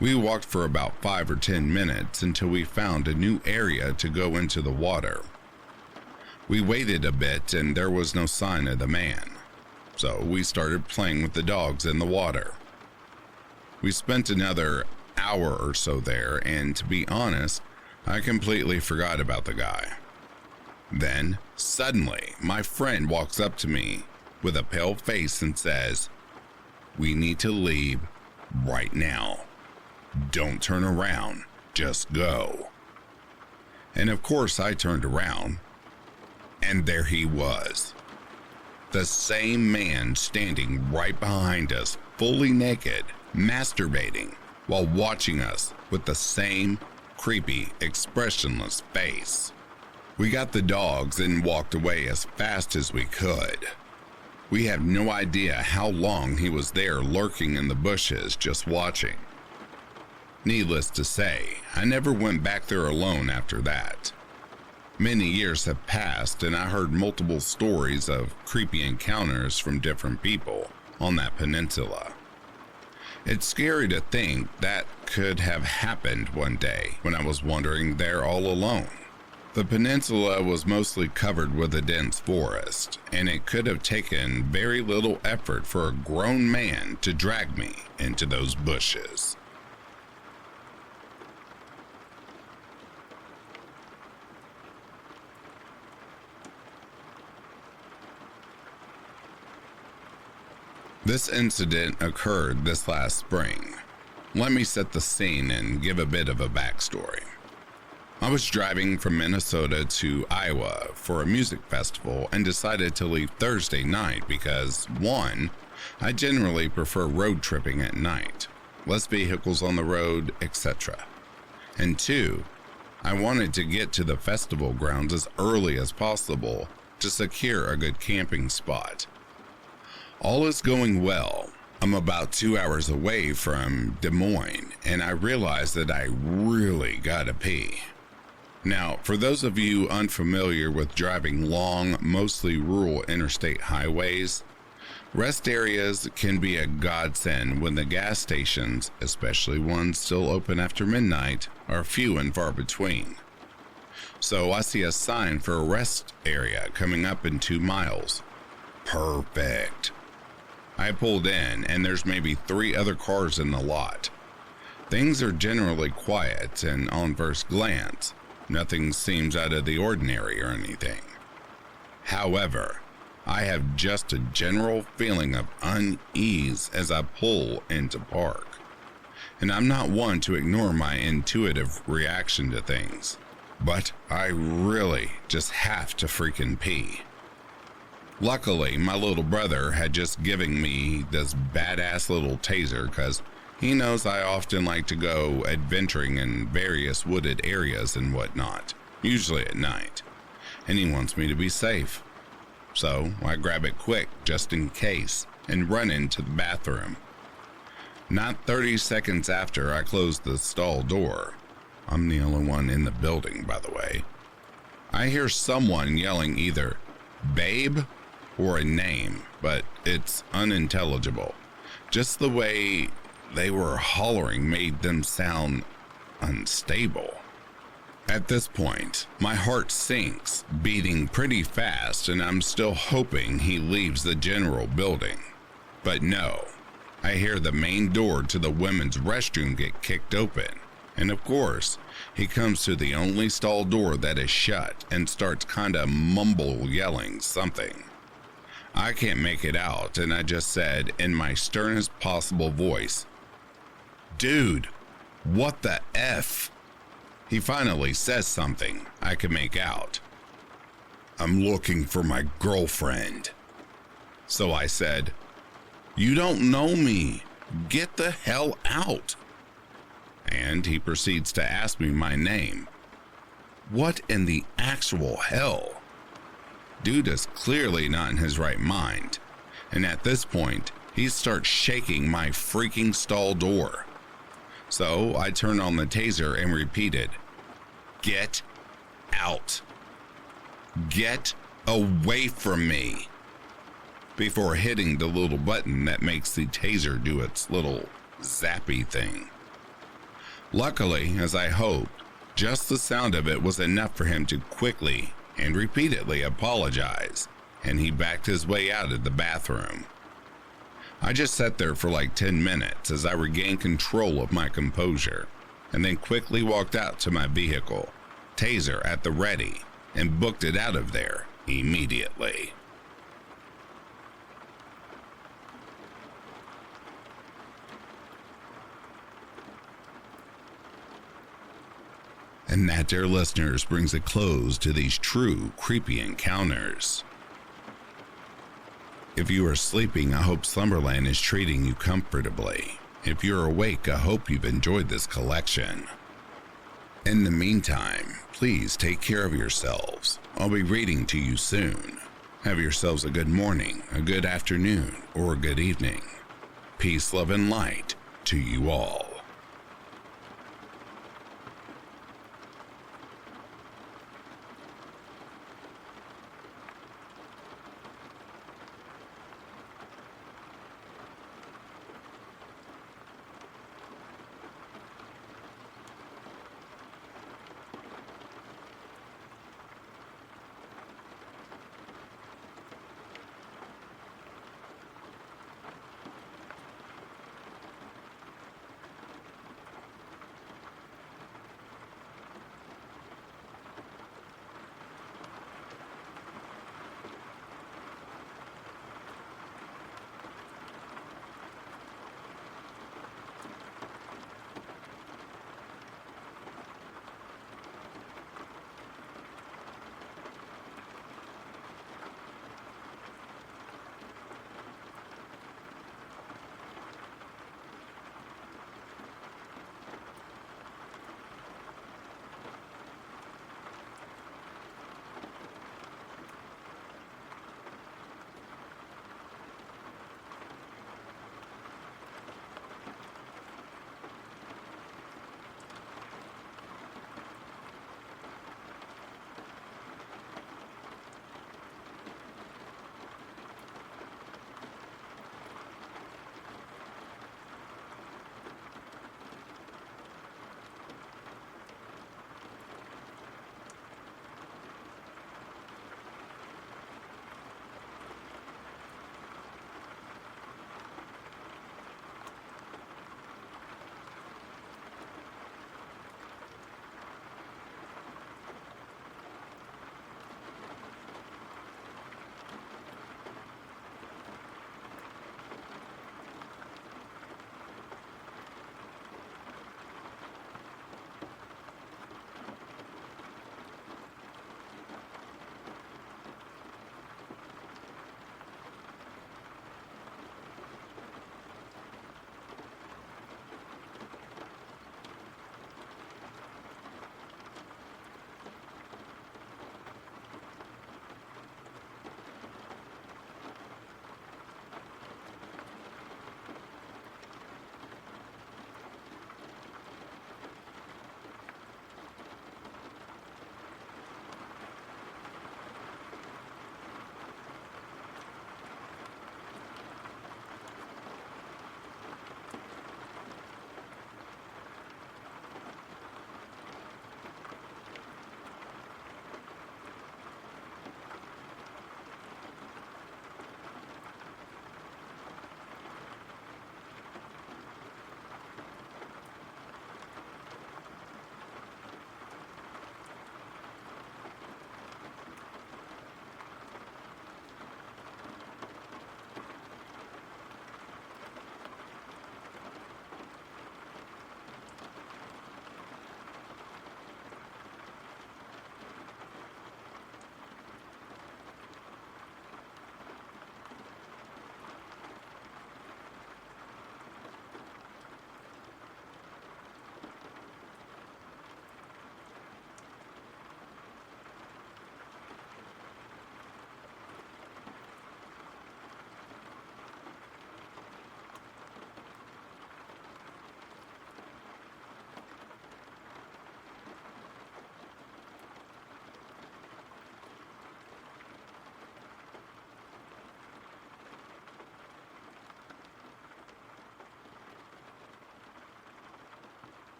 We walked for about 5 or 10 minutes until we found a new area to go into the water. We waited a bit and there was no sign of the man, so we started playing with the dogs in the water. We spent another hour or so there, and to be honest, I completely forgot about the guy. Then, suddenly, my friend walks up to me with a pale face and says, "We need to leave right now. Don't turn around, just go." And of course I turned around, and there he was. The same man standing right behind us, fully naked, masturbating, while watching us with the same creepy, expressionless face. We got the dogs and walked away as fast as we could. We have no idea how long he was there lurking in the bushes just watching. Needless to say, I never went back there alone after that. Many years have passed and I heard multiple stories of creepy encounters from different people on that peninsula. It's scary to think that could have happened one day when I was wandering there all alone. The peninsula was mostly covered with a dense forest, and it could have taken very little effort for a grown man to drag me into those bushes. This incident occurred this last spring. Let me set the scene and give a bit of a backstory. I was driving from Minnesota to Iowa for a music festival and decided to leave Thursday night because, 1, I generally prefer road tripping at night, less vehicles on the road, etc. And 2, I wanted to get to the festival grounds as early as possible to secure a good camping spot. All is going well. I'm about 2 hours away from Des Moines, and I realize that I really gotta pee. Now, for those of you unfamiliar with driving long, mostly rural interstate highways, rest areas can be a godsend when the gas stations, especially ones still open after midnight, are few and far between. So I see a sign for a rest area coming up in 2 miles. Perfect. I pulled in, and there's maybe 3 other cars in the lot. Things are generally quiet, and on first glance, nothing seems out of the ordinary or anything. However, I have just a general feeling of unease as I pull into park. And I'm not one to ignore my intuitive reaction to things, but I really just have to freaking pee. Luckily, my little brother had just given me this badass little taser because he knows I often like to go adventuring in various wooded areas and whatnot, usually at night, and he wants me to be safe. So I grab it quick just in case and run into the bathroom. Not 30 seconds after I close the stall door, I'm the only one in the building, by the way, I hear someone yelling either "babe" or a name, but it's unintelligible. Just the way they were hollering made them sound unstable. At this point, my heart sinks, beating pretty fast, and I'm still hoping he leaves the general building. But no, I hear the main door to the women's restroom get kicked open, and of course, he comes to the only stall door that is shut and starts kinda mumble yelling something. I can't make it out, and I just said in my sternest possible voice, "Dude, what the F?" He finally says something I can make out. "I'm looking for my girlfriend." So I said, "You don't know me. Get the hell out." And he proceeds to ask me my name. What in the actual hell? Dude is clearly not in his right mind, and at this point, he starts shaking my freaking stall door. So I turned on the taser and repeated, "Get out. Get away from me," before hitting the little button that makes the taser do its little zappy thing. Luckily, as I hoped, just the sound of it was enough for him to quickly and repeatedly apologized, and he backed his way out of the bathroom. I just sat there for like 10 minutes as I regained control of my composure, and then quickly walked out to my vehicle, taser at the ready, and booked it out of there immediately. And that, dear listeners, brings a close to these true creepy encounters. If you are sleeping, I hope Slumberland is treating you comfortably. If you're awake, I hope you've enjoyed this collection. In the meantime, please take care of yourselves. I'll be reading to you soon. Have yourselves a good morning, a good afternoon, or a good evening. Peace, love, and light to you all.